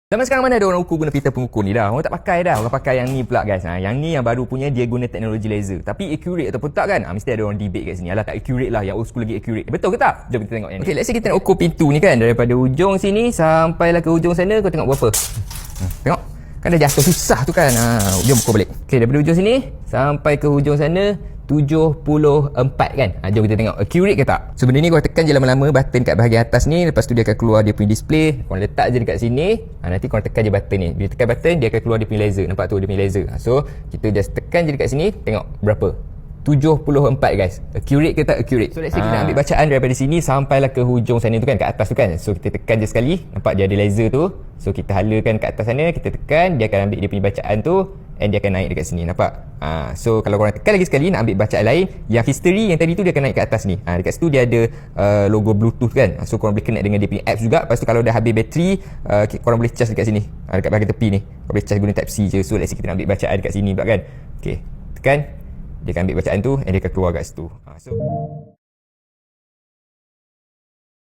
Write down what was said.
Zaman sekarang mana ada orang ukur guna pita pengukur ni dah. Orang tak pakai dah. Orang pakai yang ni pula guys. Yang ni yang baru punya dia guna teknologi laser. Tapi accurate ataupun tak kan? Mesti ada orang debate kat sini. Alah tak accurate lah. Yang old school lagi accurate. Betul ke tak? Jom kita tengok yang ni. Okay, let's say kita nak ukur pintu ni kan. Daripada ujung sini sampailah ke ujung sana. Kau tengok berapa? Tengok. Kan dah jatuh susah tu kan. Jom ukur balik. Okay, daripada ujung sini sampai ke ujung sana 74 kan. Jom kita tengok accurate ke tak. So benda ni kau tekan je lama-lama button kat bahagian atas ni. Lepas tu dia akan keluar dia punya display. Kau letak je dekat sini. Nanti kau tekan je button ni. Bila tekan button dia akan keluar dia punya laser. Nampak tu dia punya laser. So kita just tekan je dekat sini. Tengok berapa. 74 guys. Accurate ke tak accurate. So let's say kita ambil bacaan daripada sini sampailah ke hujung sana tu kan, kat atas tu kan. So kita tekan je sekali. Nampak dia ada laser tu. So kita halakan kat atas sana. Kita tekan. Dia akan ambil dia punya bacaan tu. And dia akan naik dekat sini. Nampak? So kalau korang tekan lagi sekali nak ambil bacaan lain, yang history yang tadi tu dia akan naik kat atas ni. Dekat situ dia ada logo Bluetooth kan. So korang boleh connect dengan dia punya apps juga. Lepas tu kalau dah habis bateri, korang boleh charge dekat sini. Dekat bahagian tepi ni. Korang boleh charge guna Type-C je. So let's say kita nak ambil bacaan dekat sini pula kan. Okay. Tekan. Dia akan ambil bacaan tu and dia akan keluar kat situ. So